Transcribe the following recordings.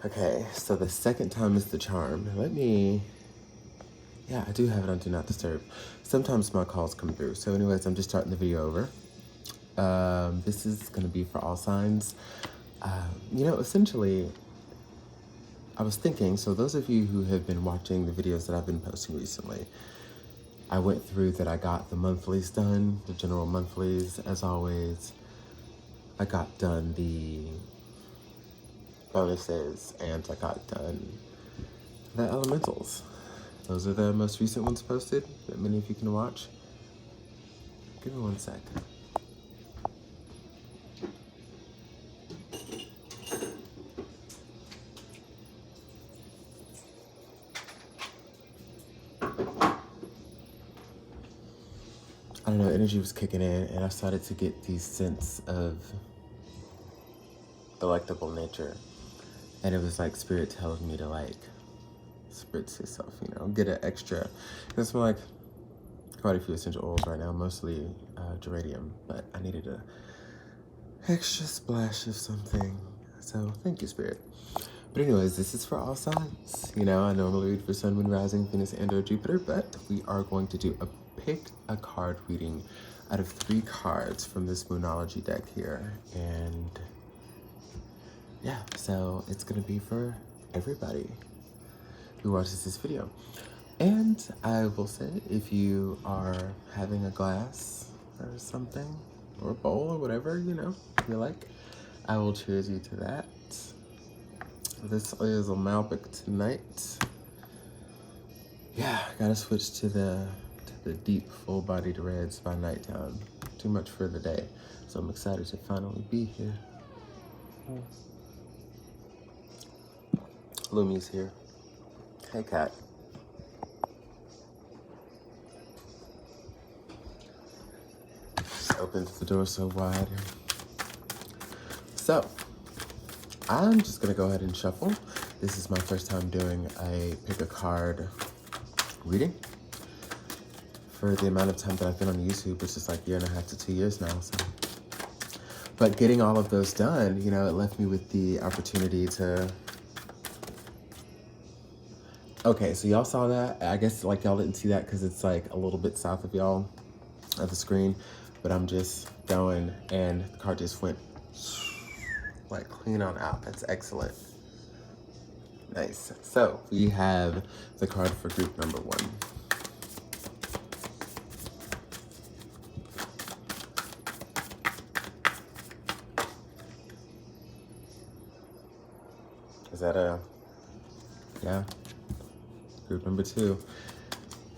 Okay, so the second time is the charm. Yeah, I do have it on Do Not Disturb. Sometimes my calls come through. So anyways, I'm just starting the video over. This is gonna be for all signs. Essentially, I was thinking, so those of you who have been watching the videos that I've been posting recently, I went through that. I got the monthlies done, the general monthlies, as always. I got done the bonuses, and I got done the elementals. Those are the most recent ones posted that many of you can watch. Give me 1 sec. I don't know, energy was kicking in, and I started to get these sense of delectable nature. And it was like spirit telling me to like spritz yourself, get an extra. It's like quite a few essential oils right now, mostly geranium, but I needed a extra splash of something. So thank you, spirit. But anyways, this is for all signs. I normally read for Sun, Moon, Rising, Venus, and or Jupiter, but we are going to do a pick a card reading out of 3 cards from this Moonology deck here. And yeah, so it's gonna be for everybody who watches this video. And I will say, if you are having a glass or something, or a bowl or whatever, you like, I will cheers you to that. This is a Malbec tonight. Yeah, gotta switch to the deep, full-bodied reds by nighttime. Too much for the day. So I'm excited to finally be here. Lumi's here. Hey, cat. Just opened the door so wide. So, I'm just gonna go ahead and shuffle. This is my first time doing a pick a card reading for the amount of time that I've been on YouTube, which is like 1.5 to 2 years now. So, but getting all of those done, it left me with the opportunity to. Okay, so y'all saw that. I guess like y'all didn't see that because it's like a little bit south of y'all of the screen, but I'm just going, and the card just went like clean on out. That's excellent. Nice. So we have the card for group number 1. Is that yeah, group number 2.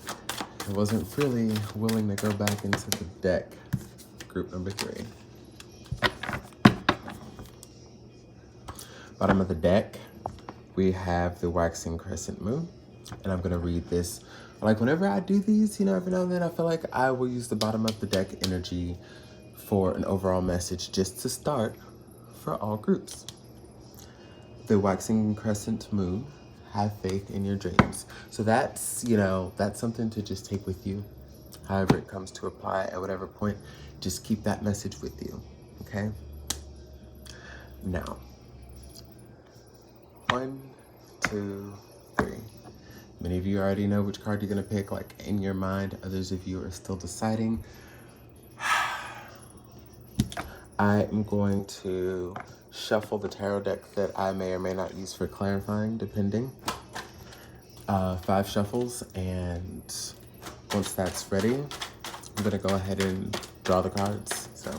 I wasn't really willing to go back into the deck. Group number 3. Bottom of the deck, we have the waxing crescent moon. And I'm gonna read this. Like whenever I do these, every now and then I feel like I will use the bottom of the deck energy for an overall message just to start for all groups. The waxing crescent moon, have faith in your dreams. So that's, that's something to just take with you. However it comes to apply at whatever point, just keep that message with you, okay? Now, 1, 2, 3. Many of you already know which card you're gonna pick, like in your mind. Others of you are still deciding. I am going to shuffle the tarot deck that I may or may not use for clarifying, depending. 5 shuffles, and once that's ready, I'm gonna go ahead and draw the cards. So.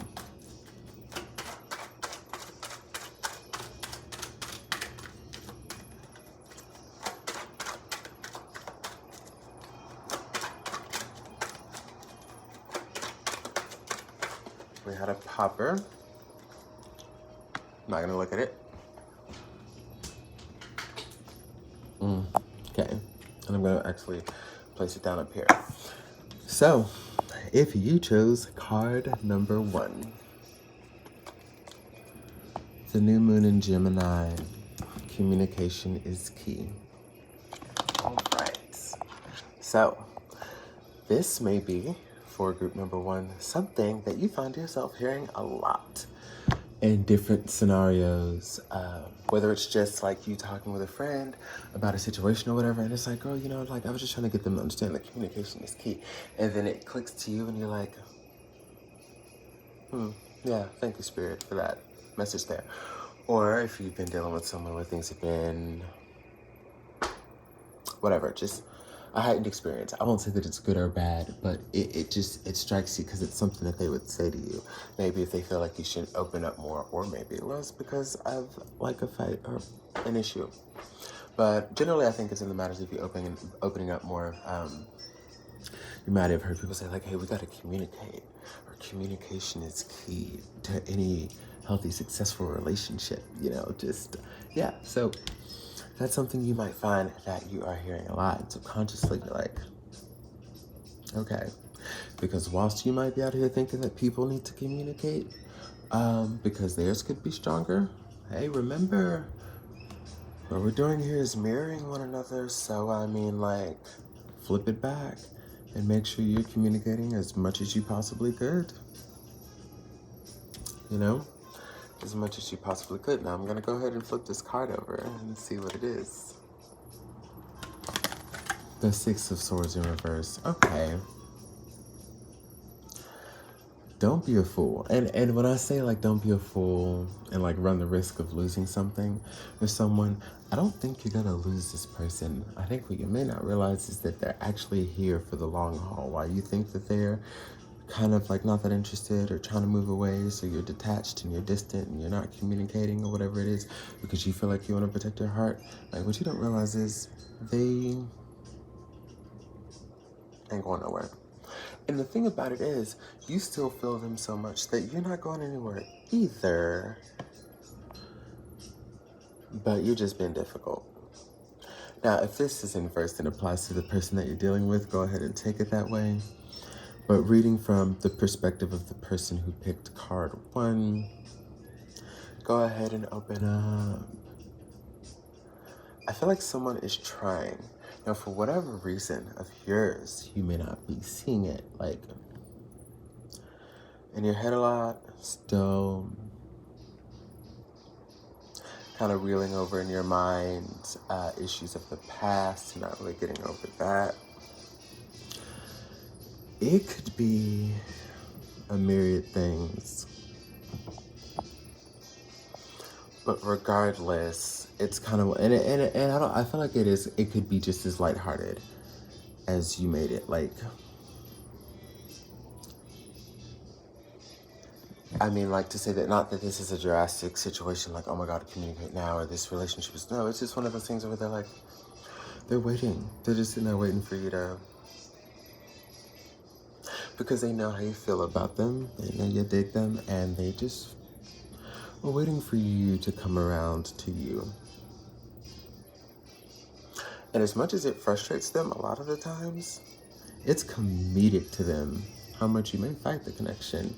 We had a popper. I'm not gonna look at it. Okay, and I'm gonna actually place it down up here. So, if you chose card number 1, the new moon in Gemini, communication is key. All right, so this may be, for group number 1, something that you find yourself hearing a lot. in different scenarios, whether it's just like you talking with a friend about a situation or whatever, and it's like, girl, you know, like I was just trying to get them to understand that communication is key, and then it clicks to you and you're like, yeah, thank you, Spirit, for that message there. Or if you've been dealing with someone where things have been whatever, just a heightened experience. I won't say that it's good or bad, but it strikes you because it's something that they would say to you. Maybe if they feel like you should open up more, or maybe it was because of like a fight or an issue. But generally, I think it's in the matters of you opening up more. You might have heard people say like, hey, we got to communicate, or communication is key to any healthy, successful relationship, you know, just, yeah. So that's something you might find that you are hearing a lot. And subconsciously, you're like, okay. Because whilst you might be out here thinking that people need to communicate, because theirs could be stronger, hey, remember, what we're doing here is mirroring one another. So, I mean, like, flip it back and make sure you're communicating as much as you possibly could. You know? As much as you possibly could. Now I'm gonna go ahead and flip this card over and see what it is. The Six of Swords in reverse. Okay. Don't be a fool. And when I say like don't be a fool and like run the risk of losing something or someone, I don't think you're gonna lose this person. I think what you may not realize is that they're actually here for the long haul. While you think that they're kind of like not that interested or trying to move away, so you're detached and you're distant and you're not communicating or whatever it is because you feel like you want to protect your heart, like what you don't realize is they ain't going nowhere. And the thing about it is you still feel them so much that you're not going anywhere either, but you're just being difficult. Now if this is inverse and applies to the person that you're dealing with, go ahead and take it that way. But reading from the perspective of the person who picked card 1, go ahead and open up. I feel like someone is trying. Now, for whatever reason of yours, you may not be seeing it, like, in your head a lot, still kind of reeling over in your mind issues of the past, not really getting over that. It could be a myriad things. But regardless, it's kind of, and I feel like it could be just as lighthearted as you made it. Like, I mean, like to say that, not that this is a drastic situation, like, oh my God, communicate now, or this relationship is, no, it's just one of those things where they're like, they're waiting. They're just sitting there waiting for you to, because they know how you feel about them, they know you dig them, and they just are waiting for you to come around to you. And as much as it frustrates them, a lot of the times, it's comedic to them how much you may fight the connection.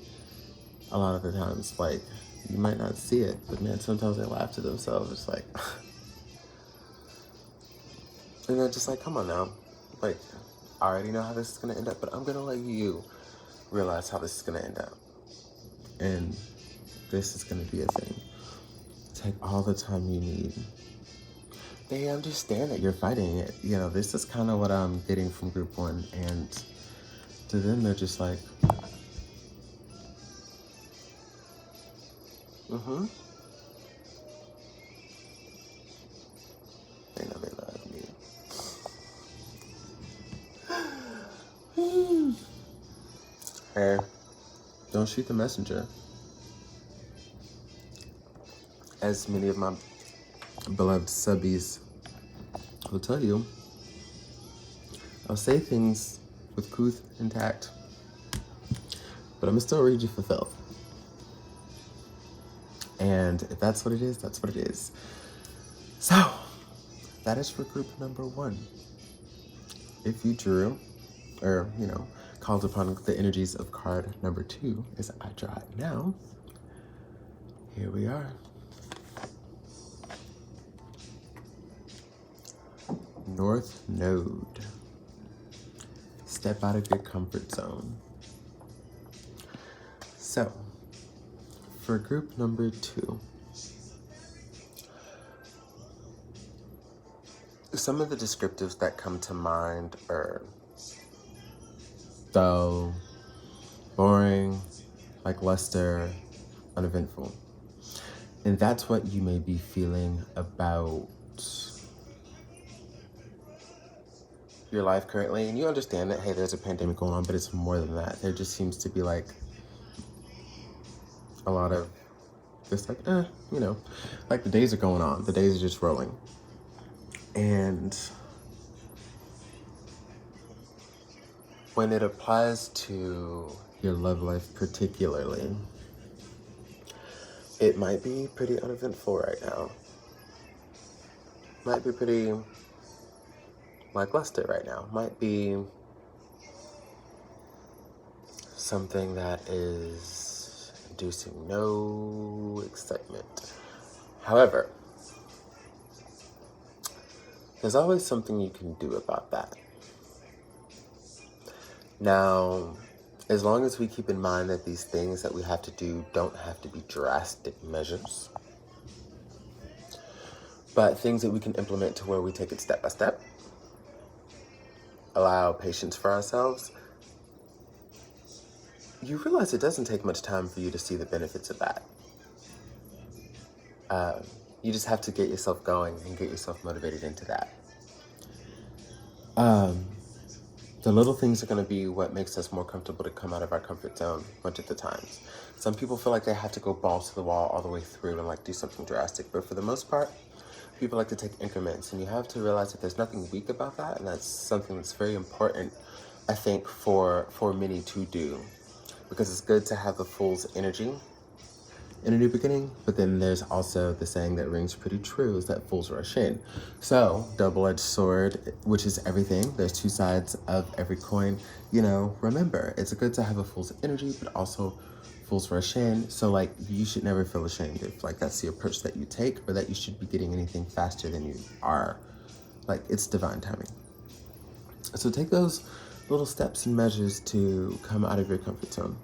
A lot of the times, like, you might not see it, but man, sometimes they laugh to themselves. It's like, and they're just like, come on now. Like, I already know how this is going to end up, but I'm going to let you realize how this is going to end up. And this is going to be a thing. Take all the time you need. They understand that you're fighting it. You know, this is kind of what I'm getting from group 1. And to them, they're just like, they know they love me. Hey, don't shoot the messenger. As many of my beloved subbies will tell you, I'll say things with couth and tact, but I'm gonna still read you for filth. And if that's what it is, that's what it is. So, that is for group number 1. If you drew, or, you know, called upon the energies of card number 2, as I draw it now, here we are. North Node. Step out of your comfort zone. So, for group number 2, some of the descriptives that come to mind are dull, boring, lackluster, uneventful. And that's what you may be feeling about your life currently. And you understand that, hey, there's a pandemic going on, but it's more than that. There just seems to be a lot of just the days are going on. The days are just rolling. And when it applies to your love life particularly, it might be pretty uneventful right now. Might be pretty lackluster right now. Might be something that is inducing no excitement. However, there's always something you can do about that. Now, as long as we keep in mind that these things that we have to do don't have to be drastic measures, but things that we can implement to where we take it step by step, allow patience for ourselves, you realize it doesn't take much time for you to see the benefits of that. You just have to get yourself going and get yourself motivated into that. The little things are going to be what makes us more comfortable to come out of our comfort zone much of the times. Some people feel like they have to go balls to the wall all the way through and do something drastic. But for the most part, people like to take increments. And you have to realize that there's nothing weak about that. And that's something that's very important, I think, for many to do. Because it's good to have the fool's energy in a new beginning, but then there's also the saying that rings pretty true, is that fools rush in. So, double-edged sword, which is everything. There's two sides of every coin. Remember, it's good to have a fool's energy, but also fools rush in. So, you should never feel ashamed if, that's the approach that you take, or that you should be getting anything faster than you are. It's divine timing. So take those little steps and measures to come out of your comfort zone,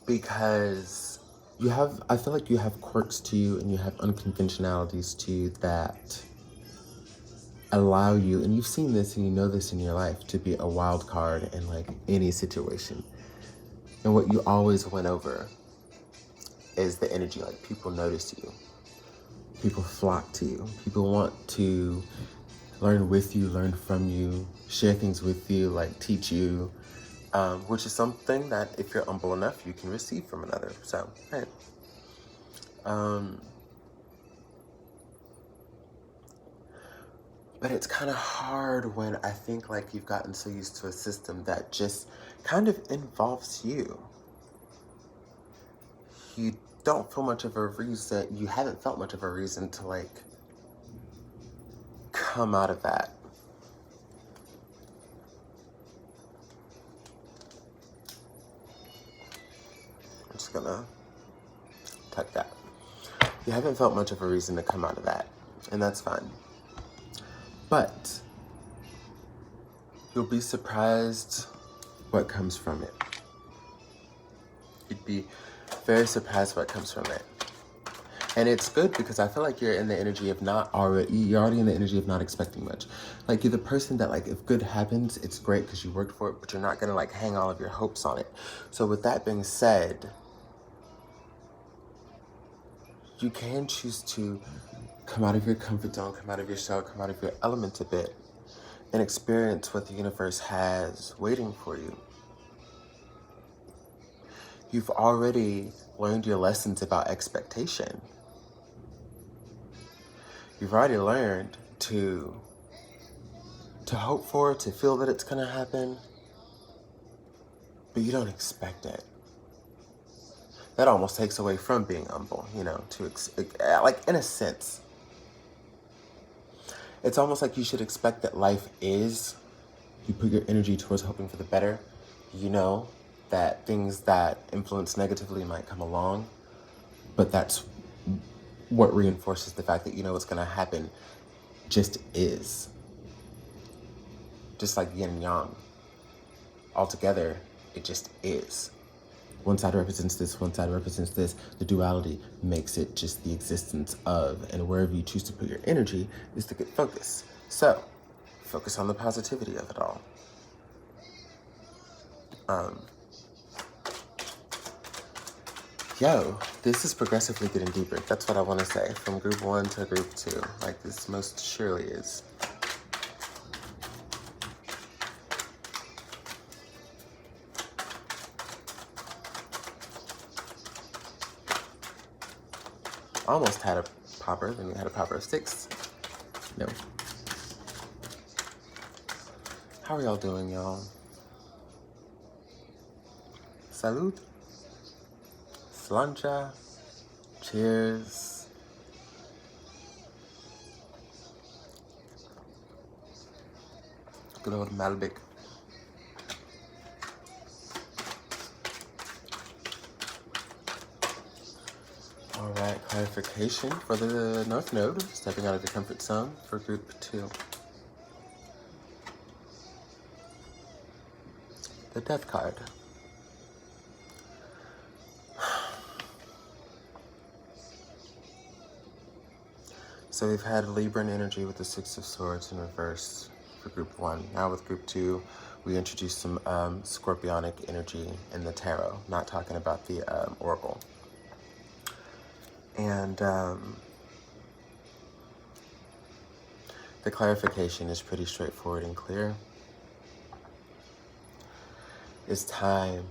Because I feel like you have quirks to you and you have unconventionalities to you that allow you, and you've seen this and you know this in your life, to be a wild card in any situation. And what you always win over is the energy. People notice you. People flock to you. People want to learn with you, learn from you, share things with you, teach you. Which is something that, if you're humble enough, you can receive from another. So, right. But it's kind of hard when I think you've gotten so used to a system that just kind of involves you. You don't feel much of a reason, you haven't felt much of a reason to come out of that. Gonna tuck that. You haven't felt much of a reason to come out of that, and that's fine. But you'll be surprised what comes from it. You'd be very surprised what comes from it. And it's good because I feel like you're in the energy of you're already in the energy of not expecting much. You're the person that if good happens, it's great because you worked for it, but you're not gonna hang all of your hopes on it. So with that being said, you can choose to come out of your comfort zone, come out of your shell, come out of your element a bit, and experience what the universe has waiting for you. You've already learned your lessons about expectation. You've already learned to hope for it, to feel that it's gonna happen, but you don't expect it. That almost takes away from being humble, in a sense. It's almost like you should expect that life is, you put your energy towards hoping for the better, that things that influence negatively might come along, but that's what reinforces the fact that what's going to happen just is. Just like yin and yang. Altogether, It just is. One side represents this, one side represents this. The duality makes it just the existence of, and wherever you choose to put your energy is the good focus. So, focus on the positivity of it all. Yo, this is progressively getting deeper. That's what I want to say. From group 1 to group 2. Like, this most surely is. Almost had a popper, then we had a popper of 6. No. How are y'all doing, y'all? Salud. Slancha. Cheers. Good old Malbec. All right, clarification for the North Node, stepping out of your comfort zone for group 2. The Death card. So we've had Libran energy with the 6 of Swords in reverse for group 1. Now with group 2, we introduced some Scorpionic energy in the tarot, not talking about the Oracle. And the clarification is pretty straightforward and clear. It's time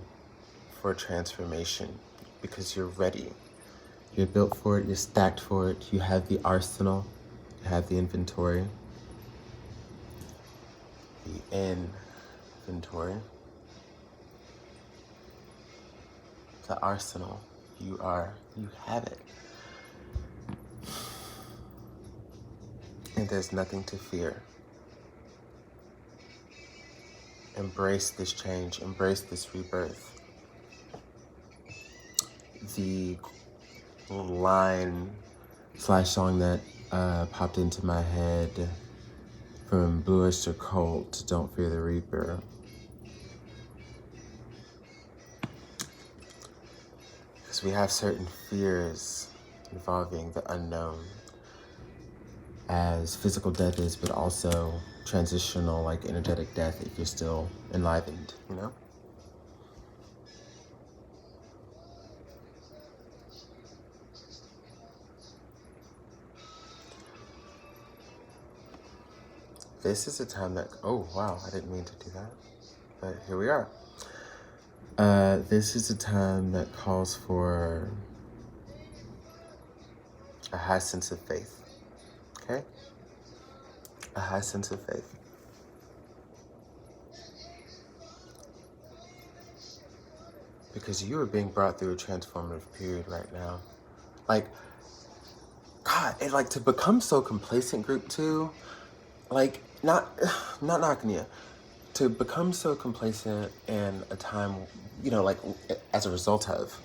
for transformation because you're ready. You're built for it, you're stacked for it, you have the arsenal, you have the inventory. The inventory. The arsenal. You have it. And there's nothing to fear. Embrace this change, embrace this rebirth. The line/song that popped into my head from Blue Oyster Cult, Don't Fear the Reaper. Because we have certain fears involving the unknown, as physical death is, but also transitional, like energetic death if you're still enlivened, you know? This is a time that, oh wow, I didn't mean to do that, but here we are. This is a time that calls for a high sense of faith, okay? A high sense of faith. Because you are being brought through a transformative period right now. Like, God, and like to become so complacent, group 2, like, not knocking you, to become so complacent in a time, you know, like as a result of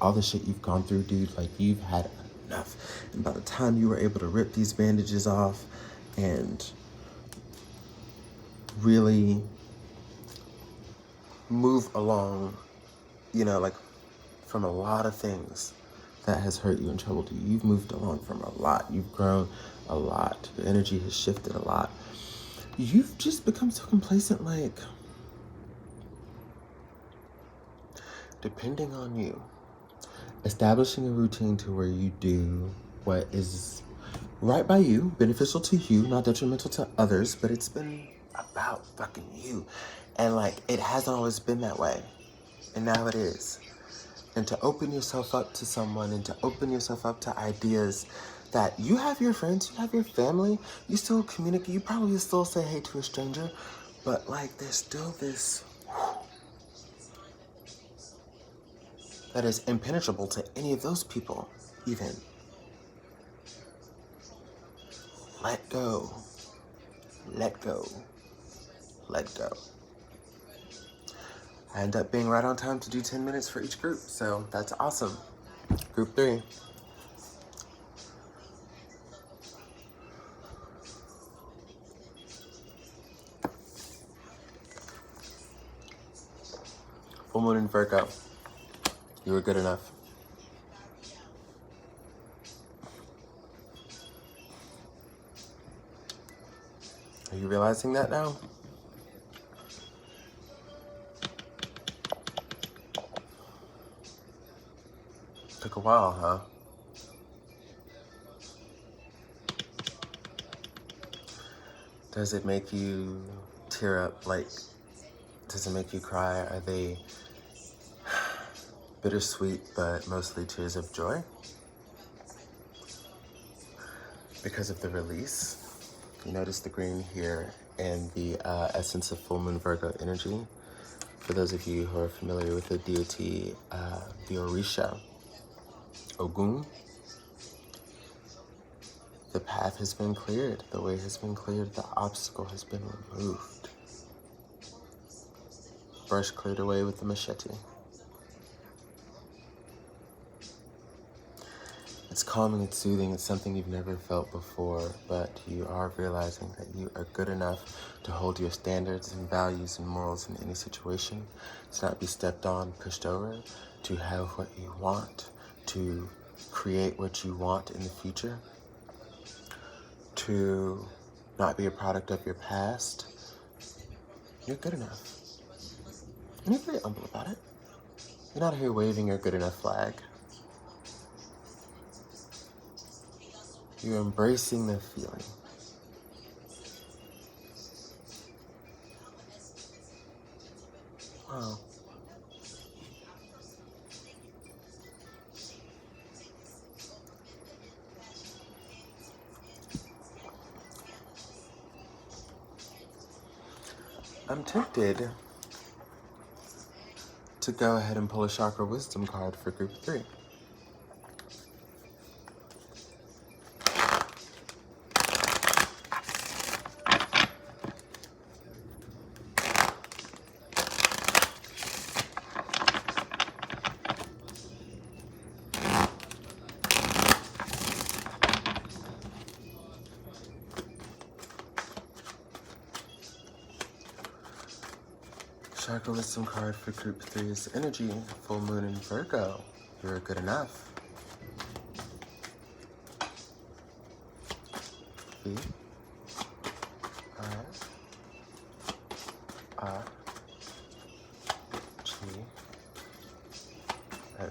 all the shit you've gone through, dude, like you've had enough. And by the time you were able to rip these bandages off and really move along, you know, like from a lot of things that has hurt you and troubled you, you've moved along from a lot. You've grown a lot. Your energy has shifted a lot. You've just become so complacent, like, depending on you, establishing a routine to where you do what is right by you, beneficial to you, not detrimental to others, but it's been about fucking you. And like, it hasn't always been that way. And now it is. And to open yourself up to someone and to open yourself up to ideas that you have your friends, you have your family, you still communicate, you probably still say hey to a stranger, but like there's still this that is impenetrable to any of those people, even. Let go. Let go. Let go. I end up being right on time to do 10 minutes for each group, so that's awesome. Group 3. Full moon in Virgo. You were good enough. Are you realizing that now? Took a while, huh? Does it make you tear up? Like, does it make you cry? Are they bittersweet, but mostly tears of joy? Because of the release. You notice the green here and the essence of full moon Virgo energy. For those of you who are familiar with the deity, the Orisha, Ogun, the path has been cleared, the way has been cleared, the obstacle has been removed. Brush cleared away with the machete. It's calming, it's soothing, it's something you've never felt before, but you are realizing that you are good enough to hold your standards and values and morals in any situation, to not be stepped on, pushed over, to have what you want, to create what you want in the future, to not be a product of your past. You're good enough. And you're very humble about it. You're not here waving your good enough flag. You're embracing the feeling. Wow. I'm tempted to go ahead and pull a chakra wisdom card for group 3. Chakra wisdom card for group 3 is energy, full moon in Virgo. You're good enough. V I R G O.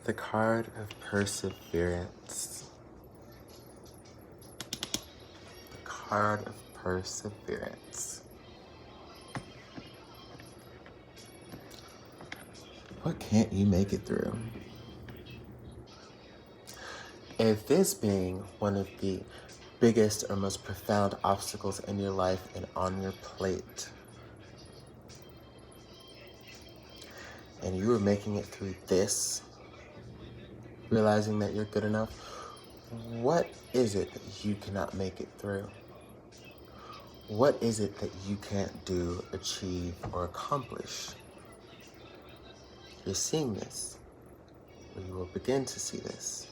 The card of perseverance. Card of perseverance. What can't you make it through? If this being one of the biggest or most profound obstacles in your life and on your plate, and you were making it through this, realizing that you're good enough, what is it that you cannot make it through? What is it that you can't do, achieve, or accomplish? You're seeing this, or you will begin to see this.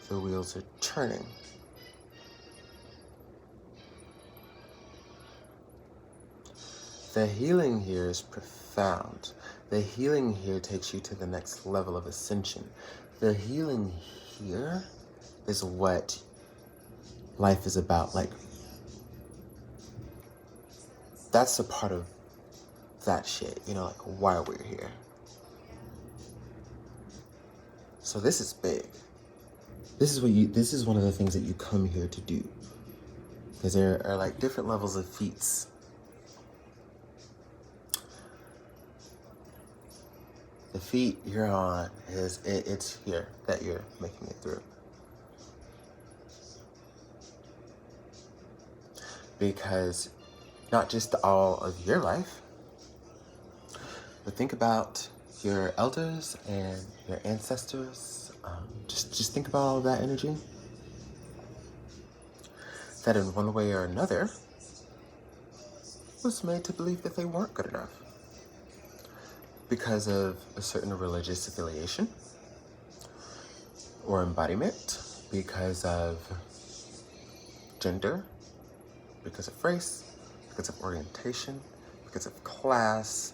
The wheels are turning. The healing here is profound. The healing here takes you to the next level of ascension. The healing here is what life is about. Like, that's a part of that shit, you know, like why we're here. So this is big. This is one of the things that you come here to do. Because there are like different levels of feats. The feat you're on is, it's here that you're making it through. Because not just all of your life, but think about your elders and your ancestors. Just think about all of that energy. That in one way or another was made to believe that they weren't good enough. Because of a certain religious affiliation or embodiment, because of gender, because of race, because of orientation, because of class,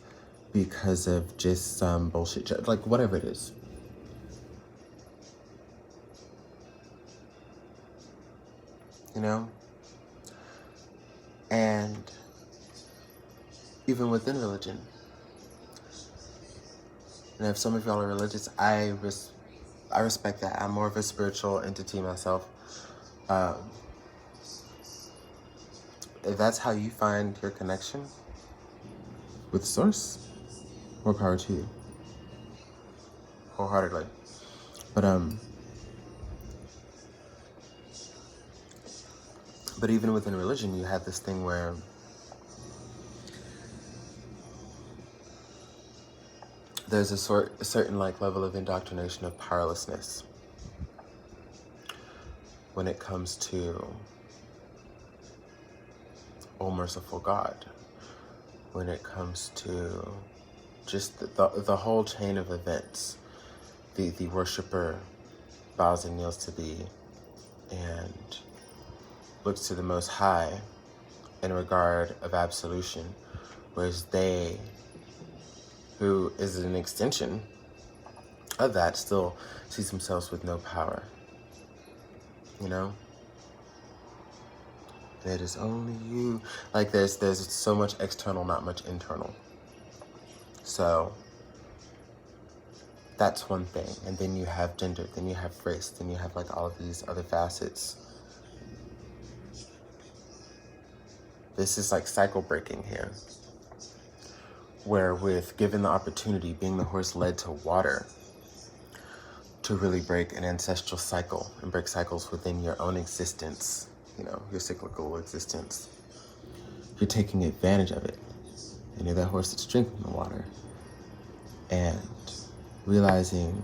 because of just some bullshit, like whatever it is. You know? And even within religion, and if some of y'all are religious, I respect that. I'm more of a spiritual entity myself. If that's how you find your connection with Source, more power to you, wholeheartedly. But even within religion, you have this thing where there's a certain like level of indoctrination of powerlessness when it comes to, oh merciful God, when it comes to just the whole chain of events. The worshiper bows and kneels to thee and looks to the Most High in regard of absolution, whereas they, who is an extension of that, still sees themselves with no power. You know? It is only you. Like there's so much external, not much internal. So that's one thing. And then you have gender, then you have race, then you have like all of these other facets. This is like cycle breaking here. Where with given the opportunity, being the horse led to water, to really break an ancestral cycle and break cycles within your own existence, you know, your cyclical existence. You're taking advantage of it. And you're that horse that's drinking the water. And realizing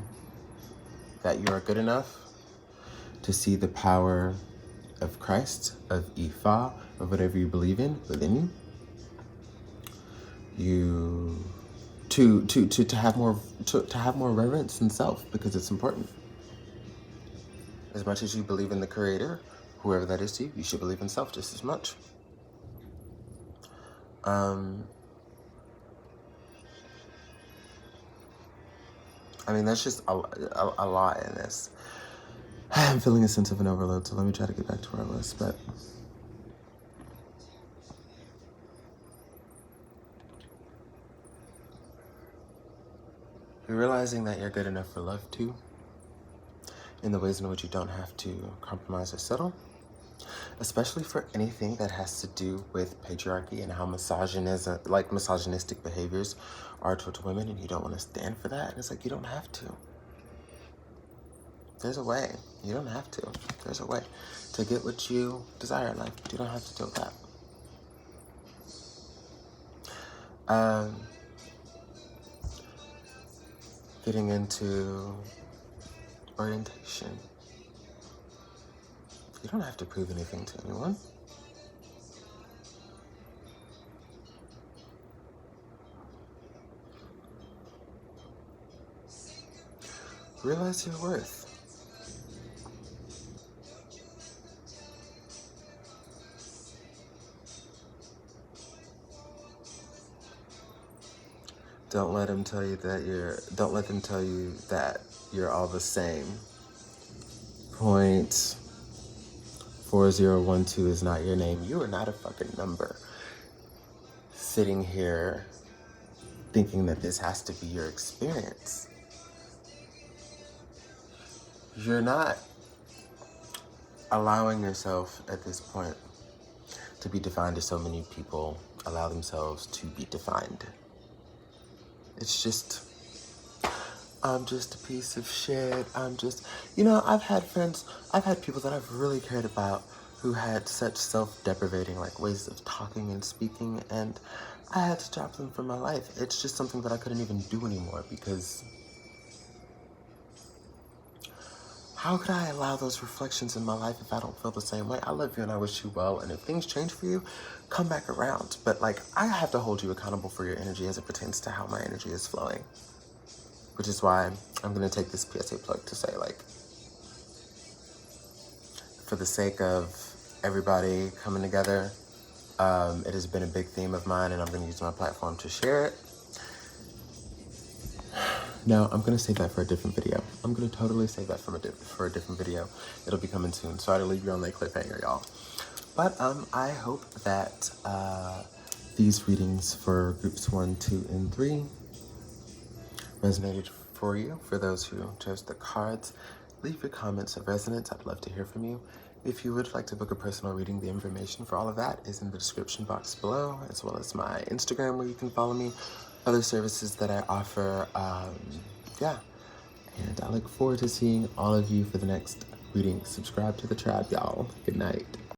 that you are good enough to see the power of Christ, of Ifa, of whatever you believe in within you. To have more reverence in self, because it's important. As much as you believe in the Creator, whoever that is to you, you should believe in self just as much. I mean, that's just a lot in this. I'm feeling a sense of an overload, so let me try to get back to where I was, but you're realizing that you're good enough for love too, in the ways in which you don't have to compromise or settle, especially for anything that has to do with patriarchy and how misogynistic behaviors are towards women, and you don't want to stand for that. And it's like, you don't have to. There's a way. You don't have to. There's a way to get what you desire in life. You don't have to deal with that. Getting into orientation. You don't have to prove anything to anyone. Realize your worth. Don't let them tell you that you're all the same. 0.4012 is not your name. You are not a fucking number. Sitting here thinking that this has to be your experience. You're not allowing yourself at this point to be defined as so many people allow themselves to be defined. It's just, I'm just a piece of shit. I've had people that I've really cared about who had such self-deprivating like ways of talking and speaking, and I had to drop them from my life. It's just something that I couldn't even do anymore, because how could I allow those reflections in my life if I don't feel the same way? I love you and I wish you well, and if things change for you, come back around. But like, I have to hold you accountable for your energy as it pertains to how my energy is flowing. Which is why I'm gonna take this PSA plug to say, like, for the sake of everybody coming together It has been a big theme of mine, and I'm going to use my platform to share it. Now, I'm going to save that for a different video. I'm going to totally save that for a different video. It'll be coming soon. Sorry to leave you on that cliffhanger, y'all. But I hope that these readings for groups 1, 2, and 3 resonated for you. For those who chose the cards, leave your comments of resonance. I'd love to hear from you. If you would like to book a personal reading, the information for all of that is in the description box below, as well as my Instagram where you can follow me, other services that I offer. Yeah, and I look forward to seeing all of you for the next reading. Subscribe to the tribe, y'all. Good night.